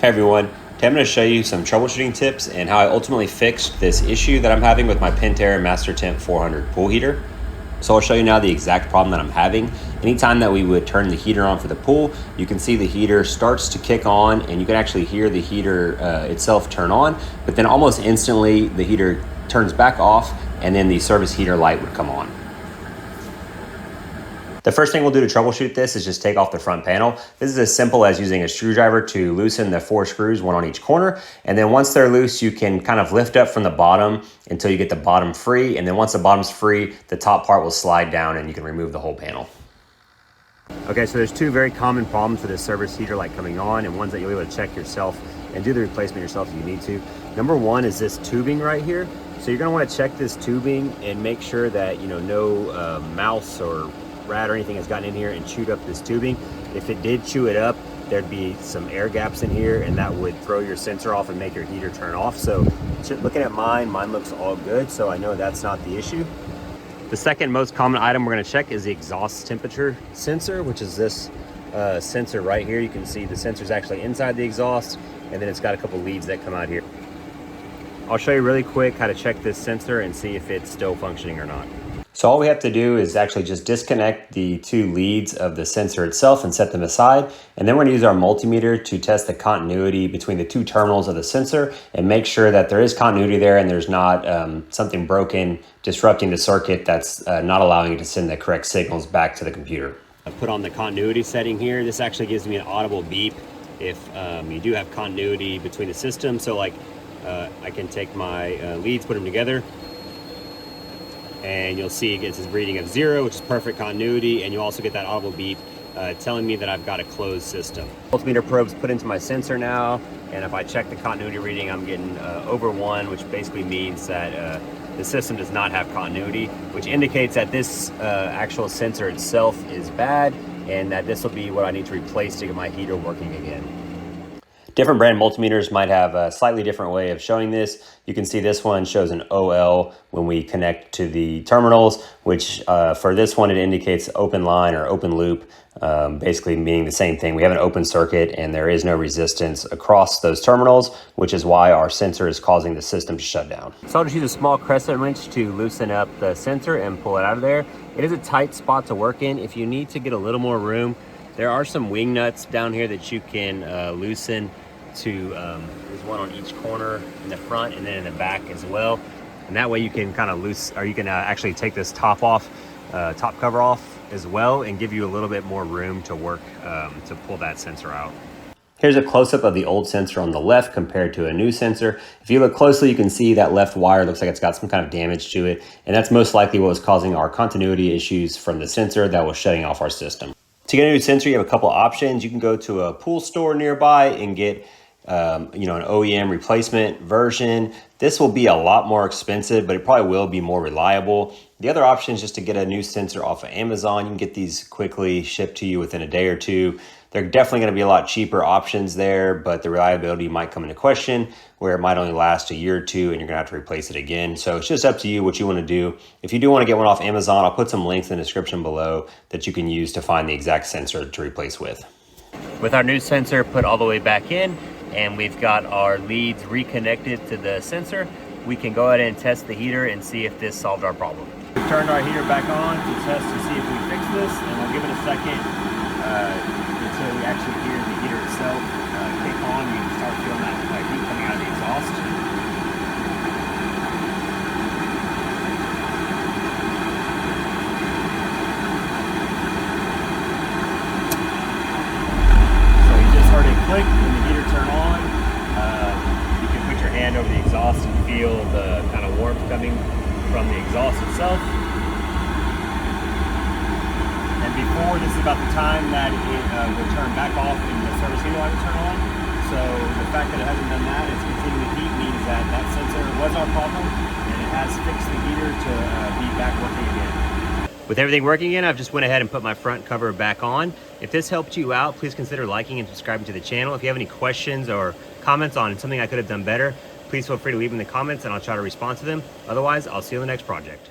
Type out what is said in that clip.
Hey everyone, today I'm going to show you some troubleshooting tips and how I ultimately fixed this issue that I'm having with my Pentair Mastertemp 400 pool heater. So I'll show you now the exact problem that I'm having. Anytime that we would turn the heater on for the pool, you can see the heater starts to kick on and you can actually hear the heater itself turn on, but then almost instantly the heater turns back off and then the service heater light would come on. The first thing we'll do to troubleshoot this is just take off the front panel. This is as simple as using a screwdriver to loosen the 4 screws, one on each corner. And then once they're loose, you can kind of lift up from the bottom until you get the bottom free. And then once the bottom's free, the top part will slide down and you can remove the whole panel. Okay, so there's 2 very common problems with this service heater light coming on and ones that you'll be able to check yourself and do the replacement yourself if you need to. Number 1 is this tubing right here. So you're gonna wanna check this tubing and make sure that no mouse or rat or anything has gotten in here and chewed up this tubing. If it did chew it up, there'd be some air gaps in here and that would throw your sensor off and make your heater turn off. So looking at mine looks all good, so I know that's not the issue. The second most common item we're going to check is the exhaust temperature sensor, which is this sensor right here. You can see the sensor is actually inside the exhaust and then it's got a couple leads that come out here. I'll show you really quick how to check this sensor and see if it's still functioning or not. So all we have to do is actually just disconnect the 2 leads of the sensor itself and set them aside. And then we're gonna use our multimeter to test the continuity between the 2 terminals of the sensor and make sure that there is continuity there and there's not something broken, disrupting the circuit that's not allowing it to send the correct signals back to the computer. I put on the continuity setting here. This actually gives me an audible beep if you do have continuity between the systems. So like I can take my leads, put them together, and you'll see it gets this reading of 0, which is perfect continuity, and you also get that audible beep telling me that I've got a closed system. Multimeter probe's put into my sensor now, and if I check the continuity reading, I'm getting over 1, which basically means that the system does not have continuity, which indicates that this actual sensor itself is bad, and that this will be what I need to replace to get my heater working again. Different brand multimeters might have a slightly different way of showing this. You can see this one shows an OL when we connect to the terminals, which for this one, it indicates open line or open loop, basically meaning the same thing. We have an open circuit and there is no resistance across those terminals, which is why our sensor is causing the system to shut down. So I'll just use a small crescent wrench to loosen up the sensor and pull it out of there. It is a tight spot to work in. If you need to get a little more room, there are some wing nuts down here that you can loosen to, there's one on each corner in the front and then in the back as well. And that way you can kind of you can actually take this top cover off as well and give you a little bit more room to work to pull that sensor out. Here's a close-up of the old sensor on the left compared to a new sensor. If you look closely, you can see that left wire looks like it's got some kind of damage to it. And that's most likely what was causing our continuity issues from the sensor that was shutting off our system. To get a new sensor, you have a couple options. You can go to a pool store nearby and get an OEM replacement version. This will be a lot more expensive, but it probably will be more reliable. The other option is just to get a new sensor off of Amazon. You can get these quickly shipped to you within a day or 2. They're definitely going to be a lot cheaper options there, but the reliability might come into question where it might only last a year or 2 and you're going to have to replace it again. So it's just up to you what you want to do. If you do want to get one off Amazon, I'll put some links in the description below that you can use to find the exact sensor to replace with. With our new sensor put all the way back in, and we've got our leads reconnected to the sensor, we can go ahead and test the heater and see if this solved our problem. We've turned our heater back on to test to see if we fix this, and we'll give it a second until we actually hear the heater itself kick on. You can start feeling that heat coming out of the exhaust. So you just heard it click when the heater turned on. You can put your hand over the exhaust and feel the kind of warmth coming from the exhaust itself. And before, this is about the time that it will turn back off and the service heater light will turn on. So the fact that it hasn't done that, it's continuing to heat, means that that sensor was our problem and it has fixed the heater to be back working again. With everything working again, I've just went ahead and put my front cover back on. If this helped you out, please consider liking and subscribing to the channel. If you have any questions or comments on something I could have done better, please feel free to leave them in the comments and I'll try to respond to them. Otherwise, I'll see you in the next project.